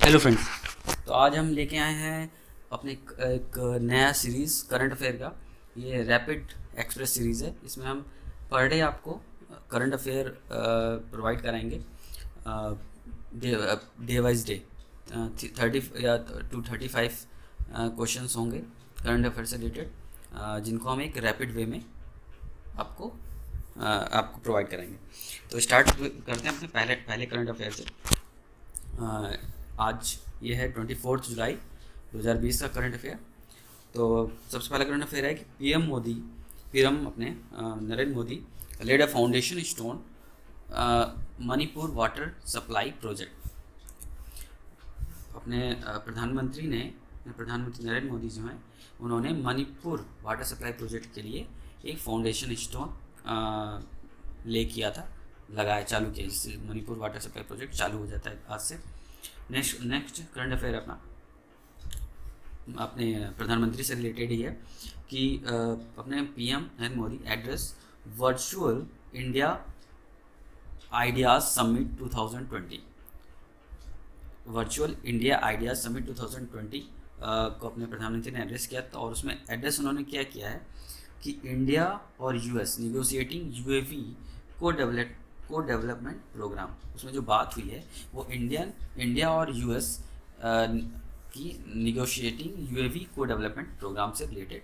Hello friends. तो आज हम लेके आए हैं अपने एक नया सीरीज़ करंट अफेयर का। ये रैपिड एक्सप्रेस सीरीज़ है। इसमें हम पर डे आपको करंट अफेयर प्रोवाइड कराएंगे डे वाइज डे। 30 या टू 35 क्वेश्चंस होंगे करंट अफेयर से रिलेटेड, जिनको हम एक रैपिड वे में आपको प्रोवाइड करेंगे। तो स्टार्ट करते हैं अपने पहले करंट अफेयर से। आज ये है 24 जुलाई 2020 का करंट अफेयर। तो सबसे पहला करंट अफेयर है कि पीएम अपने Narendra Modi laid a foundation stone Manipur water supply project. अपने प्रधानमंत्री नरेंद्र मोदी जो हैं, उन्होंने मणिपुर वाटर सप्लाई प्रोजेक्ट के लिए एक फाउंडेशन स्टोन चालू किया, जिससे मणिपुर वाटर सप्लाई प्रोजेक्ट चालू हो जाता है आज से। नेक्स्ट करंट अफेयर अपने प्रधानमंत्री से रिलेटेड ही है कि अपने PM Narendra Modi address virtual India ideas summit 2020। Virtual India ideas summit 2020 को अपने प्रधानमंत्री ने एड्रेस किया। तो और उसमें एड्रेस उन्होंने क्या किया है कि इंडिया और यूएस निगोशिएटिंग यूएवी को डेवलपमेंट प्रोग्राम। उसमें जो बात हुई है वो इंडिया और यूएस की निगोशिएटिंग यूएवी को डेवलपमेंट प्रोग्राम से रिलेटेड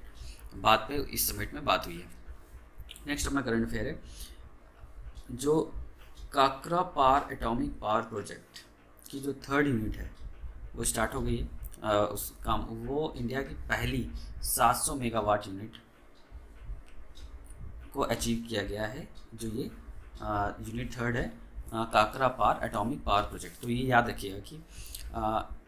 बात पे इस समिट में बात हुई है। नेक्स्ट अपना करंट अफेयर है, जो काकरा पार एटॉमिक पावर प्रोजेक्ट की जो 3rd यूनिट है वो स्टार्ट हो गई है। उस काम वो इंडिया की पहली 700 मेगावाट यूनिट को अचीव किया गया है। जो ये यूनिट 3rd है काकरा पार एटॉमिक पावर प्रोजेक्ट। तो ये याद रखिएगा कि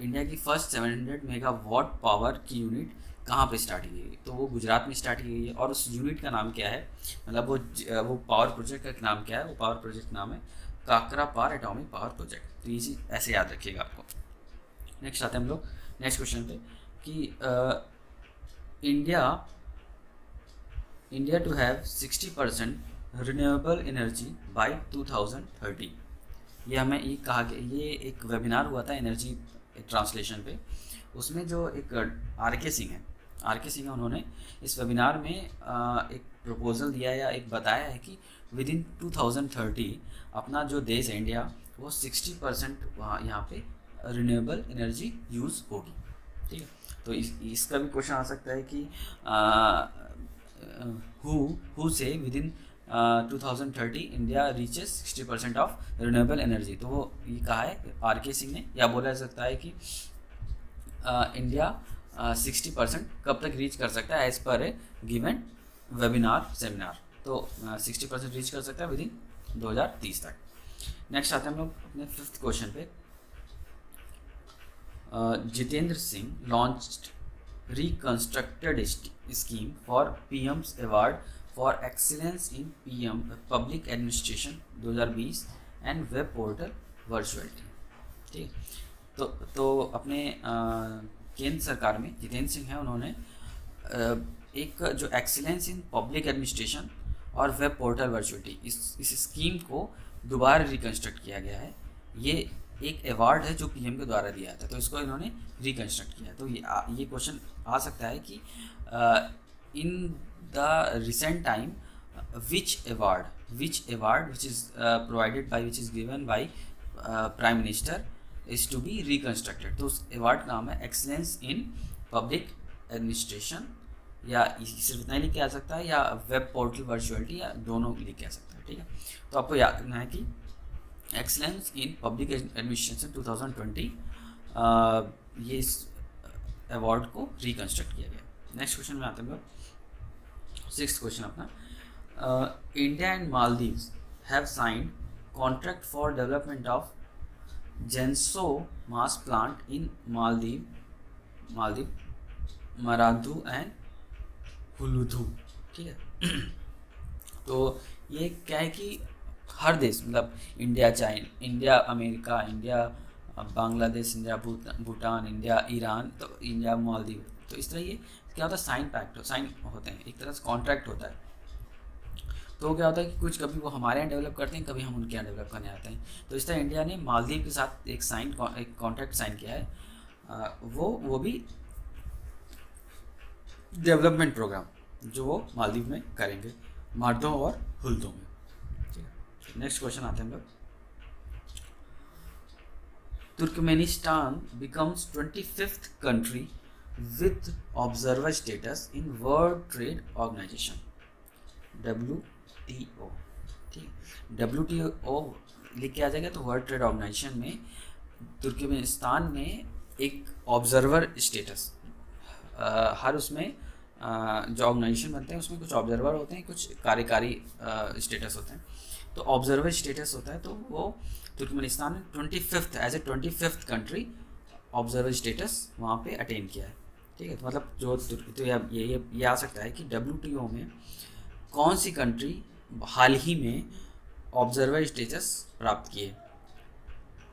इंडिया की फर्स्ट 700 मेगावाट पावर की यूनिट कहाँ पे स्टार्ट की गई, तो वो गुजरात में स्टार्ट की गई है। और उस यूनिट का नाम क्या है, मतलब वो पावर प्रोजेक्ट का नाम क्या है, वो पावर प्रोजेक्ट नाम है काकरा पार एटॉमिक पावर प्रोजेक्ट। तो ये चीज़ ऐसे याद रखिएगा आपको। नेक्स्ट आते हैं हम लोग नेक्स्ट क्वेश्चन पे कि India to have 60% renewable energy by 2030। ये हमें ये कहा गया, ये एक वेबिनार हुआ था एनर्जी ट्रांसलेशन पे। उसमें जो एक आर के सिंह है, उन्होंने इस वेबिनार में एक प्रपोजल दिया या एक बताया है कि विद इन 2030 अपना जो देश है इंडिया, वो 60% वहाँ यहाँ पे रिन्यूएबल एनर्जी यूज़ होगी। ठीक है, तो इसका भी क्वेश्चन आ सकता है कि हु से with in 2030 India reaches 60% of renewable energy. तो वो ये कहा है आर के सिंह ने, या बोला जा सकता है कि इंडिया 60% कब तक रीच कर सकता है एज पर ए गिवन वेबिनार सेमिनार। तो 60% रीच कर सकता है विद इन 2030 तक। नेक्स्ट आते हैं हम लोग अपने 5th क्वेश्चन पे। Jitendra Singh launched reconstructed scheme for PM's award for excellence in PM public administration 2020 and web portal virtuality. ठीक, तो अपने केंद्र सरकार में जितेंद्र सिंह हैं, उन्होंने एक जो एक्सीलेंस इन पब्लिक एडमिनिस्ट्रेशन और वेब पोर्टल वर्चुअलिटी इस स्कीम को दोबारा रिकंस्ट्रक्ट किया गया है। ये एक अवार्ड है जो पीएम के द्वारा दिया था, तो इसको इन्होंने रिकंस्ट्रक्ट किया। तो ये क्वेश्चन आ सकता है कि इन the recent time which award which is provided by which is given by prime minister is to be reconstructed। तो उस अवार्ड का नाम है एक्सीलेंस इन पब्लिक एडमिनिस्ट्रेशन, या सिर्फ इतना ही लिख के आ सकता है, या वेब पोर्टल वर्चुअलिटी, या दोनों लिख के आ सकता है। ठीक है, तो आपको याद रखना है कि एक्सीलेंस इन पब्लिक एडमिनिस्ट्रेशन 2020 ये इस अवार्ड को रिकंस्ट्रक्ट किया गया। नेक्स्ट क्वेश्चन में आते हैं हम लोग 6th क्वेश्चन अपना। India and Maldives have signed contract for development of जेंसो mass plant in Maldive Maradhoo and Hulhudhoo. ठीक है, तो ये क्या है कि हर देश, मतलब India America, India Bangladesh, India Bhutan, India Iran, तो इंडिया मालदीव, तो इस तरह ये क्या होता है साइन होते हैं, एक तरह से कॉन्ट्रैक्ट होता है। तो क्या होता है कि कुछ कभी वो हमारे यहाँ डेवलप करते हैं, कभी हम उनके यहाँ डेवलप करने आते हैं। तो इस तरह इंडिया ने मालदीव के साथ एक कॉन्ट्रैक्ट साइन किया है, वो भी डेवलपमेंट प्रोग्राम जो वो मालदीव में करेंगे, मार्दो और हुल्दो में। ठीक है, नेक्स्ट क्वेश्चन आते हैं हम लोग। Turkmenistan becomes 25th country with observer status in World Trade Organization WTO। ठीक, WTO लिख के आ जाएगा तो वर्ल्ड ट्रेड ऑर्गेनाइजेशन में तुर्कमेनिस्तान में एक ऑब्जर्वर स्टेटस, हर उसमें जो ऑर्गेनाइजेशन बनते हैं उसमें कुछ ऑब्जर्वर होते हैं, कुछ कार्यकारी स्टेटस होते हैं। तो ऑब्जर्वर स्टेटस होता है, तो वो तुर्कमेनिस्तान ने 25th as a 25th country observer status वहाँ पे अटेन किया है। ठीक है, तो मतलब जो तो ये आ सकता है कि WTO में कौन सी कंट्री हाल ही में ऑब्जर्वर स्टेटस प्राप्त किए,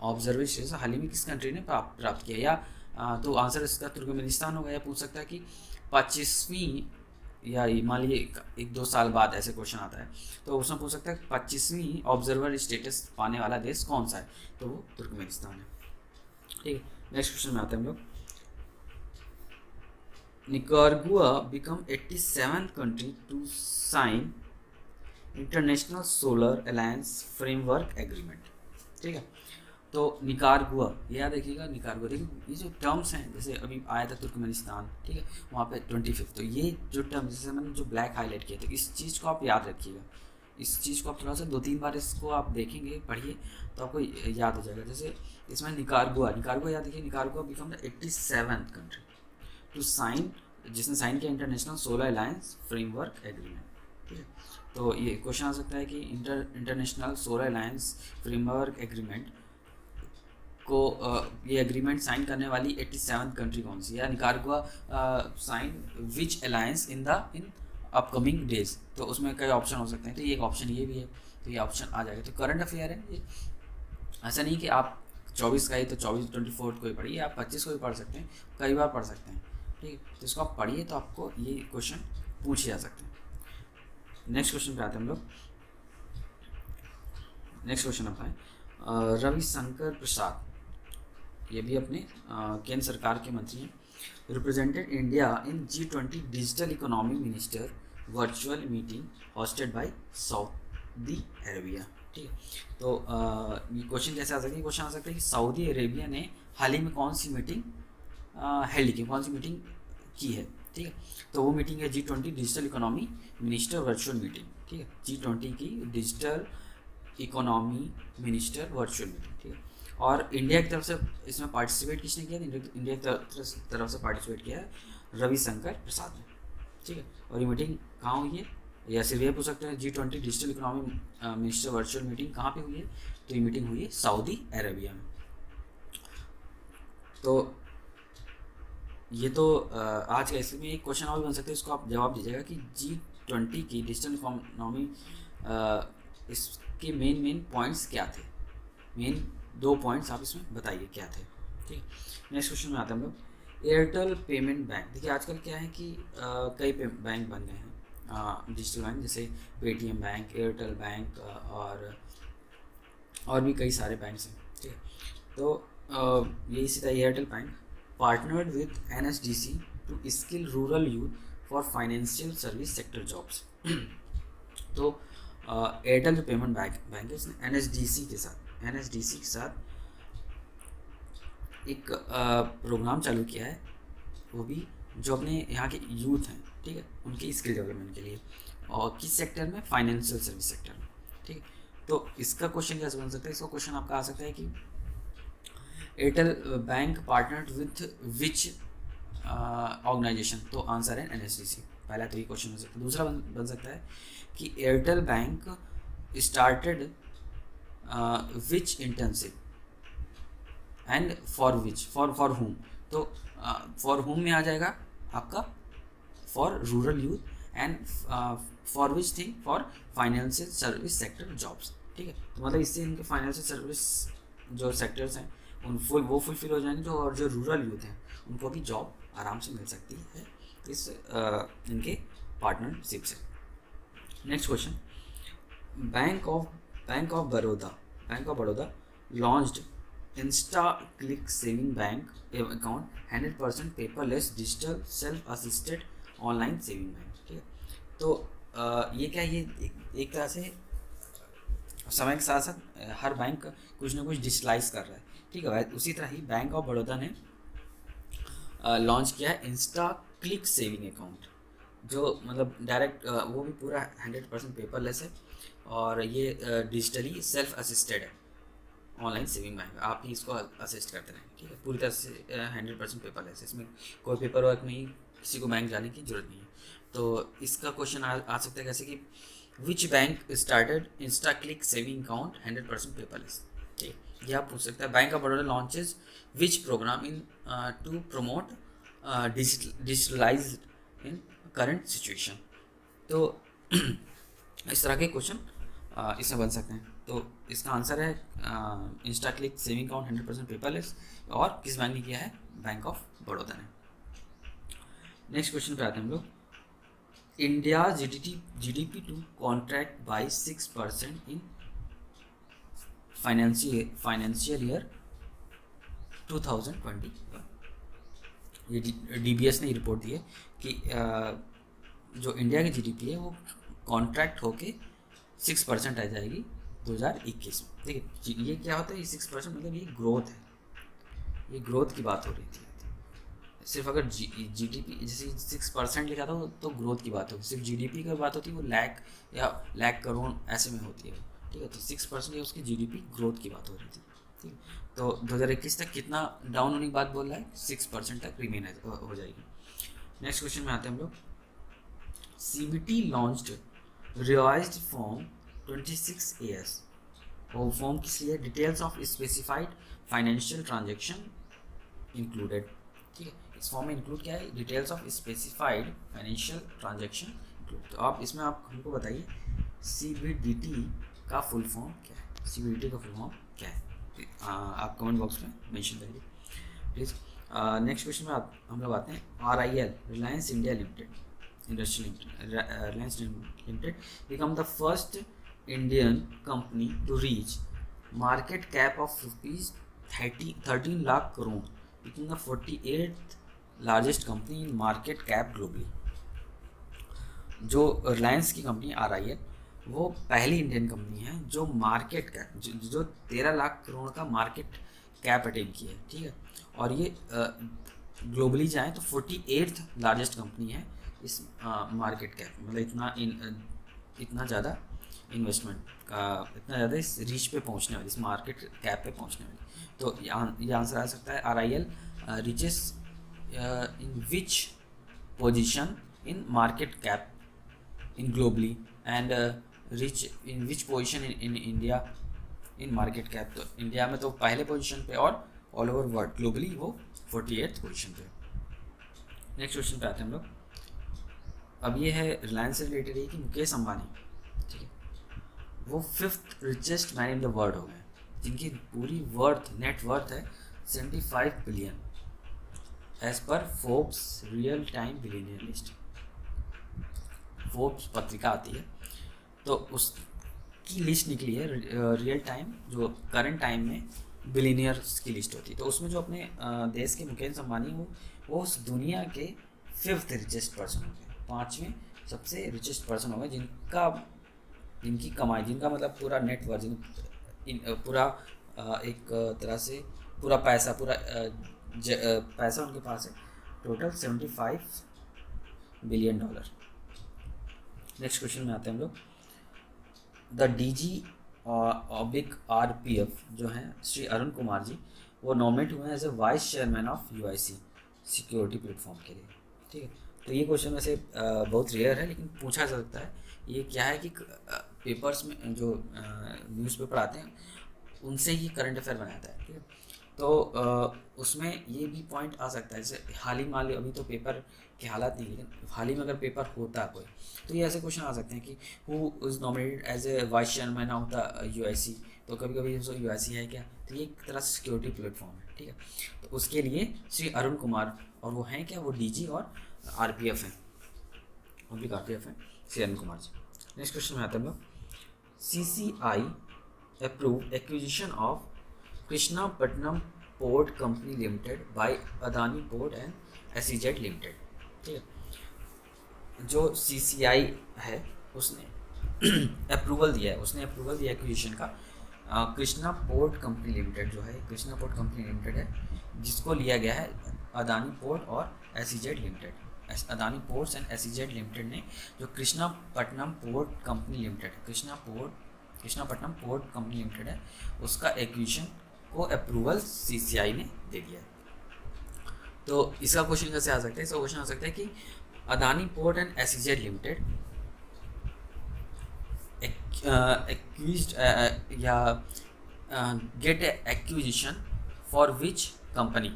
ऑब्जर्वर स्टेटस हाल ही में किस कंट्री ने प्राप्त किया, या तो आंसर इसका तुर्कमेनिस्तान होगा। या पूछ सकता है कि 25वीं, या मान लीजिए 1-2 साल बाद ऐसे क्वेश्चन आता है तो उसमें पूछ सकता है 25वीं ऑब्जर्वर स्टेटस पाने वाला देश कौन सा है, तो वो तुर्कमेनिस्तान है। ठीक है, नेक्स्ट क्वेश्चन में आते हैं हम लोग। Nicaragua become 87th country to sign international solar alliance framework agreement. ठीक है, तो निकारागुआ, याद रखिएगा निकारागुआ। देखिए ये जो टर्म्स हैं, जैसे अभी आया था तुर्कमेनिस्तान, ठीक है, वहाँ पे 25th, तो ये जो टर्म जैसे मैंने जो ब्लैक हाईलाइट किया था, इस चीज़ को आप याद रखिएगा। इस चीज़ को आप थोड़ा सा 2-3 बार इसको आप देखेंगे, पढ़िए तो आपको याद हो जाएगा। जैसे इसमें निकारागुआ याद रखिए, Nicaragua become the 87th country to sign, जिसने साइन किया international solar alliance framework agreement. ठीक है, तो ये क्वेश्चन आ सकता है कि international solar alliance framework agreement को ये एग्रीमेंट साइन करने वाली 87th कंट्री कौन सी है। Nicaragua sign which alliance in upcoming days, तो उसमें कई ऑप्शन हो सकते हैं, तो ये एक ऑप्शन ये भी है, तो ये ऑप्शन आ जाएगा। तो करंट अफेयर है ये, ऐसा नहीं कि आप 24 का ही तो 24 को ही पढ़िए, आप 25 को भी पढ़ सकते हैं, कई बार पढ़ सकते हैं। ठीक है, तो इसको आप पढ़िए तो आपको ये क्वेश्चन पूछे जा सकते हैं। नेक्स्ट क्वेश्चन पे आते हैं हम लोग। नेक्स्ट क्वेश्चन आता है रविशंकर प्रसाद, ये भी अपने केंद्र सरकार के मंत्री हैं। Represented India in G20 digital economy minister virtual meeting hosted by Saudi Arabia. ठीक है, तो ये क्वेश्चन कैसे आ सकता है, क्वेश्चन आ सकता है कि सऊदी अरेबिया ने हाल ही में कौन सी मीटिंग हेल्ड की, कौन सी मीटिंग की है। ठीक है, तो वो मीटिंग है G20 digital economy minister virtual meeting. ठीक है, G20 की digital economy minister virtual meeting. ठीक है, और इंडिया की तरफ से इसमें पार्टिसिपेट किसने किया, इंडिया की तरफ से पार्टिसिपेट किया है रविशंकर प्रसाद ने। ठीक है, और ये मीटिंग कहाँ हुई है, या सिर्फ ये पूछ सकते हैं G20 digital economy minister virtual meeting कहाँ पे हुई है, तो ये मीटिंग हुई है सऊदी अरेबिया में। तो ये तो आज का इसमें एक क्वेश्चन और भी बन सकता है, इसको आप जवाब दीजिएगा कि G20 की डिजिटल इकोनॉमी इसके मेन पॉइंट्स क्या थे, मेन 2 पॉइंट्स आप इसमें बताइए क्या थे। ठीक है, नेक्स्ट क्वेश्चन में आते हैं हम लोग। एयरटेल पेमेंट बैंक, देखिए आजकल क्या है कि कई बैंक बन गए हैं डिजिटल बैंक, जैसे पेटीएम बैंक, एयरटेल बैंक और भी कई सारे बैंक्स हैं। ठीक है, तो ये इसी तरह Airtel bank partnered with NSDC to skill rural youth for financial service sector jobs. तो एयरटेल जो पेमेंट बैंक है इसने NSDC के साथ एक प्रोग्राम चालू किया है, वो भी जो अपने यहाँ के यूथ हैं, ठीक है, उनकी स्किल डेवलपमेंट के लिए, और किस सेक्टर में, फाइनेंशियल सर्विस सेक्टर में। ठीक है, तो इसका क्वेश्चन कैसे बन सकता है, इसका क्वेश्चन आपका आ सकता है कि Airtel bank partnered with which organisation, तो आंसर है NSDC। पहला तो ये क्वेश्चन हो सकता है। दूसरा बन सकता है कि Airtel bank started which internship and for which, for हुम, तो फॉर हुम में आ जाएगा आपका for rural youth and for which thing, for financial service sector jobs. ठीक है, तो मतलब इससे इनके फाइनेंशियल सर्विस जो सेक्टर्स हैं वो फुलफिल हो जाएंगे, जो और जो रूरल यूथ हैं उनको भी जॉब आराम से मिल सकती है इस इनके पार्टनरशिप से। Next question, bank of Baroda launched Insta Click Saving Bank account 100% paperless digital self assisted online saving bank. ठीक है, तो ये क्या, ये एक तरह से समय के साथ साथ हर बैंक कुछ ना कुछ डिजिटलाइज कर रहा है। ठीक है, उसी तरह ही बैंक ऑफ बड़ौदा ने लॉन्च किया है इंस्टा क्लिक सेविंग अकाउंट, जो मतलब डायरेक्ट वो भी पूरा 100% पेपरलेस है और ये डिजिटली सेल्फ असिस्टेड है ऑनलाइन सेविंग बैंक। आप ही इसको असिस्ट करते रहें। ठीक है, पूरी तरह से 100% पेपरलेस, इसमें कोई पेपर वर्क नहीं, किसी को बैंक जाने की जरूरत नहीं है। तो इसका क्वेश्चन आ सकता है कैसे कि which bank started insta click saving account 100% paperless. ठीक है, ये आप पूछ सकते हैं। Bank of Baroda launches which programme in to promote digitalise in current situation. तो इस तरह के क्वेश्चन इसमें बन सकते हैं। तो इसका आंसर है Insta click saving account 100% paperless, और किस बैंक ने किया है, बैंक ऑफ बड़ौदा ने। नेक्स्ट क्वेश्चन पे आते हैं हम लोग। India GDP to contract by 6% in financial year 2020। ये डीबीएस ने रिपोर्ट दी है कि जो इंडिया की जीडीपी है वो कॉन्ट्रैक्ट होके 6% आ जाएगी 2021 में। ठीक है, ये क्या होता है, ये 6% मतलब ये ग्रोथ है, ये ग्रोथ की बात हो रही थी। सिर्फ अगर जीडीपी जैसे 6% लिखा था तो ग्रोथ की बात होगी, सिर्फ जीडीपी की बात होती है वो लाख या लाख करोड़ ऐसे में होती है। ठीक है, तो 6% ये उसकी जीडीपी ग्रोथ की बात हो रही थी। ठीक, तो 2021 तक कितना डाउन होने की बात बोल रहा है, 6% तक रिमेन हो जाएगी। नेक्स्ट क्वेश्चन में आते हैं हम लोग। CBT launched revised form 26AS। वो फॉर्म किस लिए, details of specified financial transaction included. ठीक है, इस फॉर्म में इंक्लूड क्या है, details of specified financial transaction include. तो आप इसमें आप हमको बताइए सीबीडीटी का फुल फॉर्म क्या है, सीबीडीटी का फुल फॉर्म क्या है, आप कमेंट बॉक्स में मेंशन करिए प्लीज़। नेक्स्ट क्वेश्चन में हम लोग आते हैं। RIL Reliance India limited Reliance Limited become the first Indian company to reach market cap of rupees 13 lakh crore, becoming the 48th largest company in market cap globally। जो रिलायंस की company RIL वो पहली Indian company है जो market cap जो 13 लाख करोड़ का market cap attain की है। ठीक है, और ये ग्लोबली जाए तो 48th लार्जेस्ट कंपनी है इस मार्केट कैप, मतलब इतना ज़्यादा इन्वेस्टमेंट का, इतना ज़्यादा इस रीच पे पहुंचने वाली, इस मार्केट कैप पे पहुंचने वाली। तो ये आंसर आ सकता है RIL riches in which position in market cap in globally and rich in which position in India in market cap. तो इंडिया में तो पहले पोजीशन पे और ऑल ओवर वर्ल्ड ग्लोबली वो 48th पोजीशन पे। नेक्स्ट क्वेश्चन पे आते हैं हम लोग। अब ये है रिलायंस से रिलेटेड है कि मुकेश अंबानी, ठीक है, वो 5th richest man in the world हो गए, जिनकी पूरी नेट वर्थ है 75 billion as per Forbes real time billionaire list. Forbes पत्रिका आती है तो उसकी लिस्ट निकली है, रियल टाइम जो करंट टाइम में बिलियनियर्स की लिस्ट होती है। तो उसमें जो अपने देश के मुकेश अंबानी वो उस दुनिया के 5th रिचेस्ट पर्सन हो गए, 5वें सबसे रिचेस्ट पर्सन हो गए, जिनकी कमाई, जिनका मतलब पूरा नेटवर्क, पूरा एक तरह से पूरा पैसा पैसा उनके पास है टोटल $75 बिलियन। नेक्स्ट क्वेश्चन में आते हैं हम लोग। द DG ऑब्लिक RPF जो हैं श्री अरुण कुमार जी, वो नॉमिनेट हुए हैं as a vice chairman of UIC security platform के लिए। ठीक है, तो ये क्वेश्चन वैसे बहुत रेयर है लेकिन पूछा जा सकता है। ये क्या है कि पेपर्स में जो न्यूज़पेपर आते हैं उनसे ही करंट अफेयर बनाता है। ठीक है, तो उसमें ये भी पॉइंट आ सकता है, जैसे हाल ही मान लो, अभी तो पेपर के हालात नहीं, लेकिन हाल ही में अगर पेपर होता कोई तो ये ऐसे क्वेश्चन आ सकते हैं कि who is nominated as a vice chairman of the UIC। तो कभी कभी UIC है क्या, तो ये एक तरह से सिक्योरिटी प्लेटफॉर्म है। ठीक है, तो उसके लिए श्री अरुण कुमार, और वो हैं क्या, वो DG और RPF हैं, RPF हैं श्री अरुण कुमार जी। नेक्स्ट क्वेश्चन में आते हैं हम लोग। CCI approved acquisition of Krishnapatnam Port Company Limited by Adani Port and SEZ Limited. ठीक है, जो CCI है उसने अप्रूवल दिया है, उसने अप्रूवल दिया एक्विजिशन का कृष्णा पोर्ट कंपनी लिमिटेड, जो है कृष्णा पोर्ट कंपनी लिमिटेड है, जिसको लिया गया है अदानी पोर्ट और SEZ limited. Adani ports and SEZ limited ने जो Krishnapatnam port company limited, Krishnapatnam port company limited है, उसका एक्विजिशन को अप्रूवल CCI ने दे दिया है। तो इसका क्वेश्चन कैसे आ सकता है? इसका क्वेश्चन आ सकता है कि Adani port and SEZ limited accused या get acquisition for which company,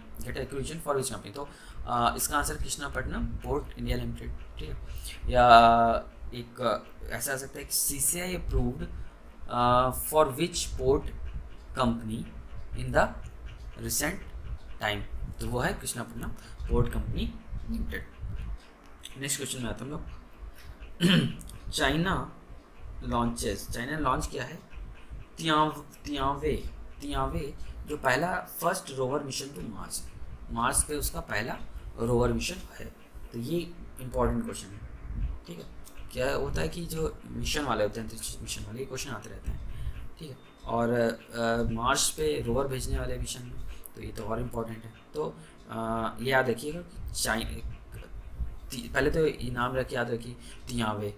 तो इसका answer Krishnapatnam port India limited. ठीक है, या एक ऐसा आ सकता है कि CCI approved for which port company in the recent time, तो वो है Krishnapatnam port company limited. Next question में आता हम लोग। चाइना ने लॉन्च किया है तियांवे, जो पहला first rover mission to Mars पे उसका पहला रोवर मिशन है। तो ये इंपॉर्टेंट क्वेश्चन है। ठीक है, क्या होता है कि जो मिशन वाले होते हैं, मिशन वाले ये क्वेश्चन आते रहते हैं। ठीक है, और मार्स पे रोवर भेजने वाले मिशन में, तो ये तो और इम्पोर्टेंट है। तो ये याद रखिएगा कि पहले तो ये नाम रख याद रखिए तियांवे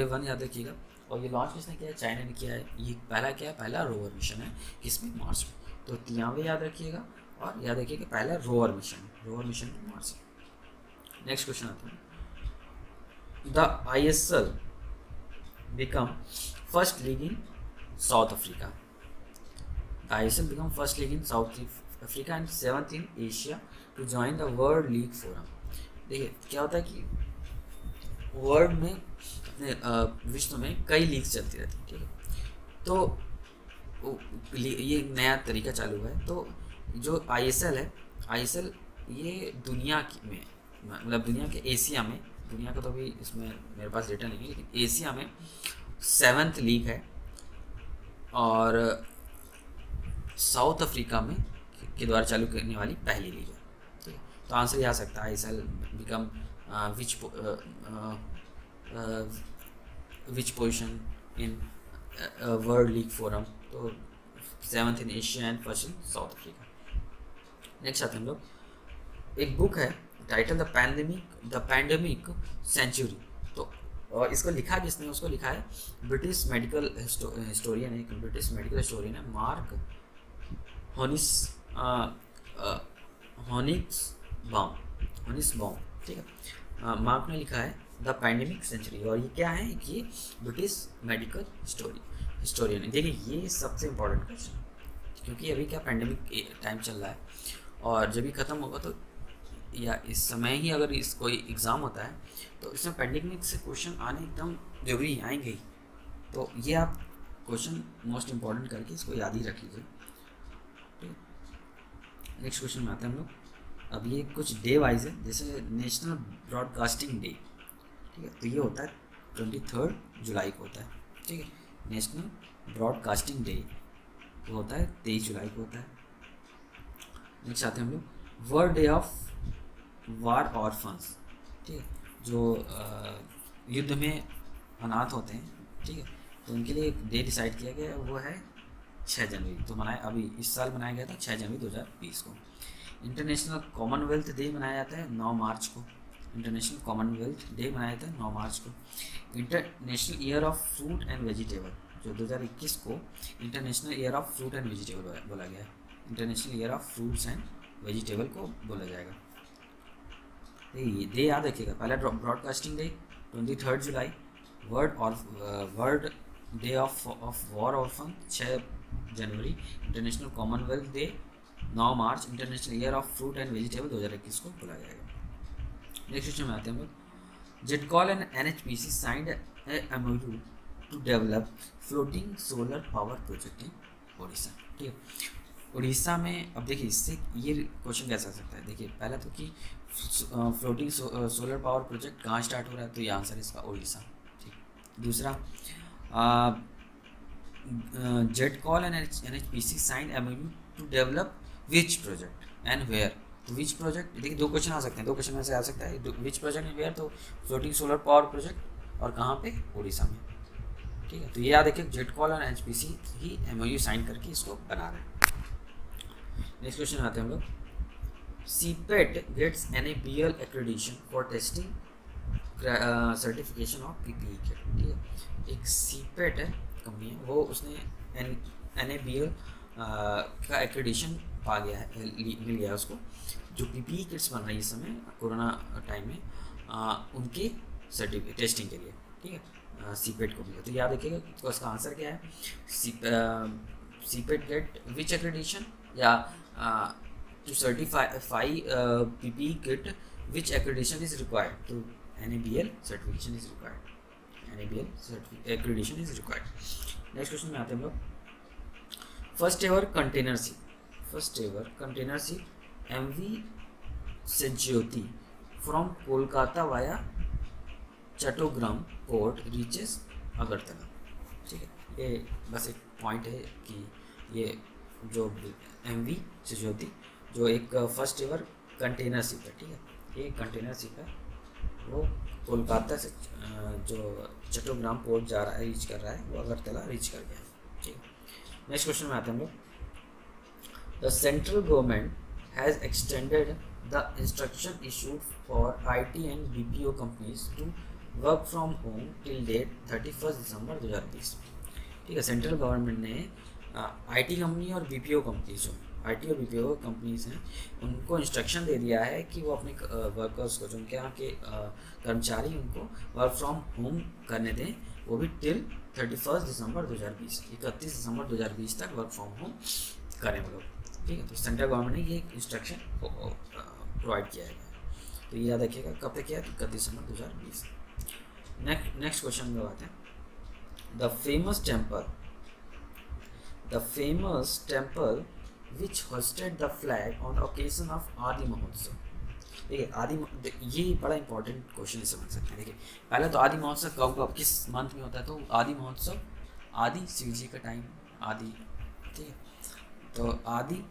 वन याद रखिएगा। और ये लॉन्च किसने किया है? चाइना ने किया है। ये पहला क्या है? पहला रोवर मिशन है किसमें? मार्स में। तो तियांवे याद रखिएगा और याद रखिए कि पहला rover mission to Mars. Next question आता है। The ISL become first league in South Africa. The ISL become first league in South Africa and 7th in Asia to join the world league forum. देखिए क्या होता है कि world में, अपने विश्व में कई लीग्स चलती रहती हैं। ठीक है, तो ये नया तरीका चालू हुआ है। तो जो ISL है, ISL ये दुनिया में, मतलब दुनिया के एशिया में, दुनिया का तो अभी इसमें मेरे पास डेटा नहीं है, लेकिन एशिया में 7th लीग है और साउथ अफ्रीका में के द्वारा चालू करने वाली पहली लीग है। ठीक है, तो आंसर ये आ सकता है ISL become which position in world league forum, तो 7th in Asia and first in South Africa. Next आते हैं हम लोग। एक बुक है टाइटल द पैंडेमिक सेंचुरी। तो और इसको लिखा किसने? उसको लिखा है ब्रिटिश मेडिकल हिस्टोरियन है मार्क हॉनिक्सबाउम। ठीक है, मार्क ने लिखा है द पैंडेमिक सेंचुरी। और ये क्या है कि ब्रिटिश मेडिकल हिस्टोरियन है। देखिए ये सबसे इम्पोर्टेंट क्वेश्चन है, क्योंकि अभी क्या पैंडेमिक टाइम चल रहा है, और जब भी ख़त्म होगा तो, या इस समय ही अगर इस कोई एग्ज़ाम होता है तो इसमें पैंडेमिक से क्वेश्चन आने एकदम जरूरी आएंगे ही। तो ये आप क्वेश्चन मोस्ट इम्पॉर्टेंट करके इसको याद ही रख लीजिए। ठीक, नेक्स्ट क्वेश्चन में आते हैं हम लोग। अब ये कुछ डे वाइज है, जैसे नेशनल ब्रॉडकास्टिंग डे। ठीक है, तो ये होता है 23 जुलाई को होता है। ठीक है, नेशनल ब्रॉडकास्टिंग डे वो होता है 23 जुलाई को होता है। नेक्स्ट आते हैं हम लोग world day of war orphans. ठीक है, जो युद्ध में अनाथ होते हैं, ठीक है, तो उनके लिए एक डे डिसाइड किया गया है, वो है 6 जनवरी। तो अभी इस साल मनाया गया था 6 जनवरी 2020 को। इंटरनेशनल कॉमनवेल्थ डे मनाया जाता है 9 मार्च को। इंटरनेशनल कॉमनवेल्थ डे मनाया जाता है 9 मार्च को। International year of fruit and vegetable, जो 2021 को international year of fruit and vegetable बोला गया है। International year of fruits and vegetable को बोला जाएगा। डे याद रखिएगा। पहला broadcasting day 23 July, world day of war orphan 6 January, international Commonwealth day 9 March, international year of fruit and vegetable 2021 को बोला जाएगा। नेक्स्ट क्वेश्चन में आते हैं हम लोग। जेटकॉल and NHPC signed MOU to develop floating solar power project in Odisha. ठीक है, उड़ीसा में। अब देखिए इससे ये क्वेश्चन कैसा आ सकता है। देखिए पहला तो कि फ्लोटिंग सोलर पावर प्रोजेक्ट कहाँ स्टार्ट हो रहा है, तो ये आंसर इसका उड़ीसा। ठीक, दूसरा jet call and NHPC sign MOU to develop which project and where. तो विच प्रोजेक्ट, देखिए दो क्वेश्चन आ सकते हैं, दो क्वेश्चन में से आ सकता है विच प्रोजेक्ट एंड वेयर, तो फ्लोटिंग सोलर पावर प्रोजेक्ट और कहाँ पे, उड़ीसा में। ठीक है, तो ये याद रखिए जेट कॉल और NHPC ही MOU साइन करके इसको बना रहे हैं। नेक्स्ट क्वेश्चन आते हैं हम लोग। CPET gets NABL accreditation for testing certification of PPE kit. ठीक है, एक CPET है कंपनी है, वो उसने NABL का एक्रेडिशन पा गया है, मिल गया है उसको, जो PPE किट्स बन रही है इस समय कोरोना टाइम में उनके सर्टिफिकेट टेस्टिंग के लिए। ठीक है, CPET को मिला। तो याद रखिएगा, तो इसका आंसर क्या है, CPET गेट विच एक्रेडिशन, या to certify PPE kit which accreditation is required, तो NABL certification is required, NABL accreditation is required। Next question में आते हैं हम लोग। First ever container ship MV Sajyoti from Kolkata via Chattogram port reaches Agartala. ठीक है, ये बस एक पॉइंट है कि ये जो MV सज्योति जो एक फर्स्ट एवर कंटेनर शिप है। ठीक है, ये कंटेनर शिप है, वो कोलकाता से जो चट्टोग्राम पोर्ट जा रहा है, रीच कर रहा है, वो अगरतला रीच कर गया है। ठीक है, नेक्स्ट क्वेश्चन में आते हैं हम लोग। The central government has extended the instruction issued for IT and BPO companies to work from home till date 31 December 2020। ठीक है, सेंट्रल गवर्नमेंट ने IT कंपनी और BPO कंपनी जो IT और BPO कंपनीज हैं उनको इंस्ट्रक्शन दे दिया है कि वो अपने वर्कर्स को, जो उनके यहाँ के कर्मचारी, उनको वर्क फ्रॉम होम करने दें, वो भी टिल 31 दिसंबर 2020, 31 दिसंबर 2020 तक वर्क फ्रॉम होम करें वो लोग। ठीक है, तो सेंट्रल गवर्नमेंट ने ये इंस्ट्रक्शन प्रोवाइड किया है, तो ये याद रखिएगा कब तक किया है, 31 दिसंबर 2020। नेक्स्ट क्वेश्चन में आते हैं। The famous temple which hosted the flag on the occasion of आदि महोत्सव। देखिए ये बड़ा इंपॉर्टेंट क्वेश्चन समझ सकते हैं। देखिए पहले तो आदि महोत्सव कब किस मंथ में होता है, तो आदि महोत्सव आदि शिव जी का टाइम आदि। ठीक है, तो आदि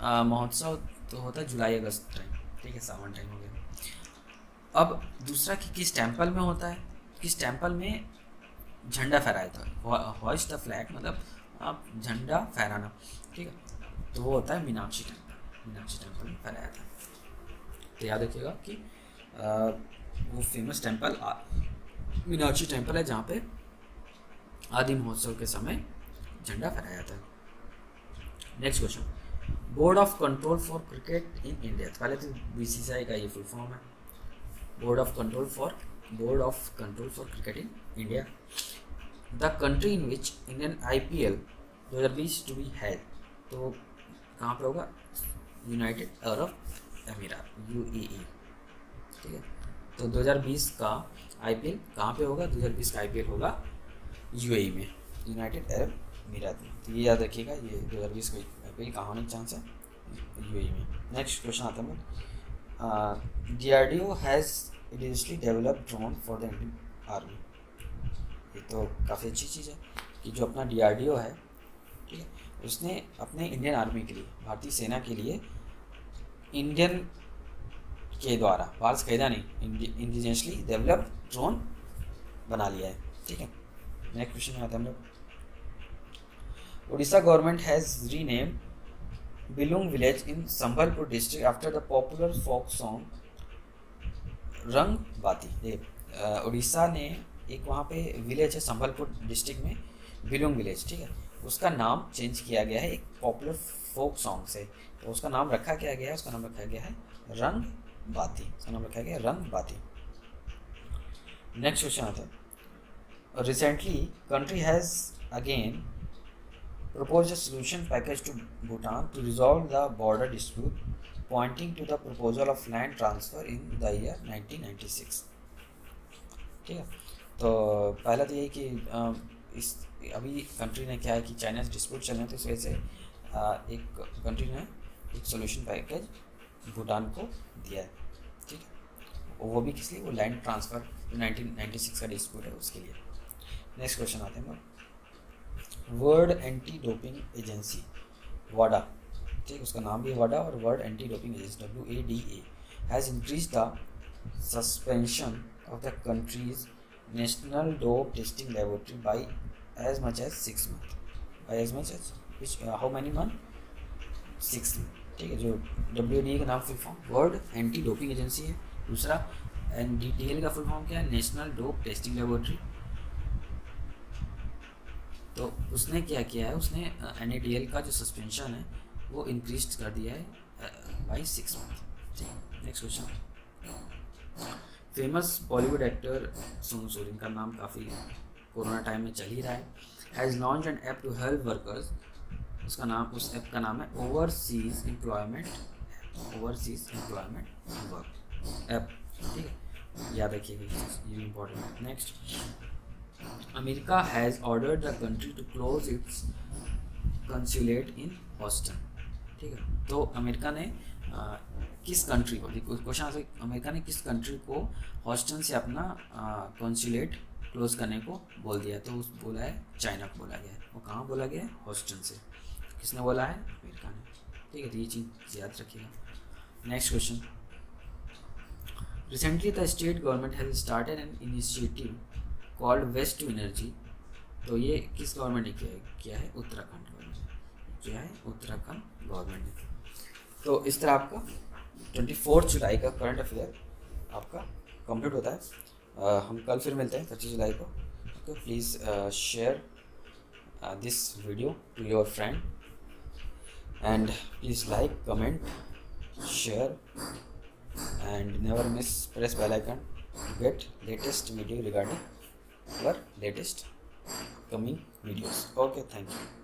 महोत्सव तो होता है जुलाई अगस्त टाइम। ठीक है, सावन टाइम हो गया। अब दूसरा कि किस टेम्पल में होता है, किस टेम्पल में झंडा फहराया था, हॉइस्ट द फ्लैग मतलब आप झंडा फहराना। ठीक है, तो वो होता है मीनाक्षी टेम्पल में फहराया था। तो याद रखिएगा कि वो फेमस टेम्पल मीनाक्षी टेम्पल है, जहाँ पे आदि महोत्सव के समय झंडा फहराया था। Next question. Board of control for cricket in India, पहले तो BCCI का ये फुल फॉर्म है, board of control for cricket in India. The country in which Indian IPL 2020 to be held, तो कहाँ पे होगा, यूनाइटेड अरब अमीरात UAE। ठीक है, तो 2020 का IPL कहाँ पे होगा, 2020 का IPL होगा UAE में, यूनाइटेड अरब अमीरात में। तो ये याद रखिएगा, ये 2020 का IPL कहाँ होने का चांस है, UAE में। नेक्स्ट क्वेश्चन आता है। DRDO has individually developed drone for the Indian army. ये तो काफ़ी अच्छी चीज़ है कि जो अपना DRDO है, ठीक है, उसने अपने इंडियन आर्मी के लिए, भारतीय सेना के लिए इंडियन के द्वारा, भारत से खरीदा नहीं, इंडिजिनियसली डेवलप्ड ड्रोन बना लिया है। ठीक है, नेक्स्ट क्वेश्चन में आते हैं हम लोग। Orissa government has renamed Bilung village in Sambalpur district after the popular folk song Rang Bati. Orissa ने एक वहाँ पे विलेज है संबलपुर डिस्ट्रिक्ट में, बिलुंग विलेज। ठीक है, उसका नाम चेंज किया गया है एक पॉपुलर फोक सॉन्ग से, तो उसका नाम रखा क्या गया है, उसका नाम रखा गया है रंग बाती, उसका नाम रखा गया है रंग बाती। नेक्स्ट क्वेश्चन आता है। Recently country has again proposed a solution package to Bhutan to resolve the border dispute, pointing to the proposal of land transfer in the year 1996। ठीक है, तो पहला तो यही कि इस अभी कंट्री ने क्या है कि चाइना से डिस्प्यूट चल रहे हैं, तो इस वजह से एक कंट्री ने एक सोल्यूशन पैकेज भूटान को दिया है। ठीक है, वो भी किस लिए, वो लैंड ट्रांसफ़र 1996 का डिस्प्यूट है उसके लिए। नेक्स्ट क्वेश्चन आते हैं। वर्ल्ड एंटी डोपिंग एजेंसी वाडा, ठीक, उसका नाम भी है वाडा, और world anti doping agency WADA has increase the suspension of the country's national dope testing laboratory by as much as 6 month, by as much as which how many month, 6 month, ठीक है। जो WADA का नाम full form world anti doping agency है, दूसरा NDTL का full form क्या है, नेशनल डोप टेस्टिंग लेबोरेटरी। तो उसने क्या किया है, उसने NADL का जो सस्पेंशन है वो इंक्रीज कर दिया है by 6 month. Next question, famous Bollywood actor Sonu Sood, इनका नाम काफ़ी कोरोना टाइम में चल ही रहा है, has launch an app to help workers, उसका नाम, उस ऐप का नाम है ओवरसीज एम्प्लॉयमेंट वर्क ऐप, ठीक है, याद रखिएगा, ये भी इम्पोर्टेंट है। Next, America has ordered the country to close its consulate in Boston, ठीक है। तो अमेरिका ने किस कंट्री को, क्वेश्चन से, अमेरिका ने किस कंट्री को हॉस्टन से अपना कंसुलेट क्लोज करने को बोल दिया, तो उस बोला है चाइना को बोला गया है। वो कहाँ बोला गया है, हॉस्टन से, किसने बोला है, अमेरिका ने, ठीक है। तो ये चीज़ याद रखिएगा। Next question, recently the state government has started an initiative called waste to energy, तो ये किस गवर्नमेंट ने किया है, उत्तराखंड गवर्नमेंट, क्या है, उत्तराखंड गवर्नमेंट ने। तो इस तरह आपका 24 जुलाई का करंट अफेयर आपका कंप्लीट होता है। हम कल फिर मिलते हैं 25 जुलाई को। Okay, please share this video to your friend and please like, comment, share and never miss press bell icon to get latest video regarding our latest coming videos. Okay, thank you.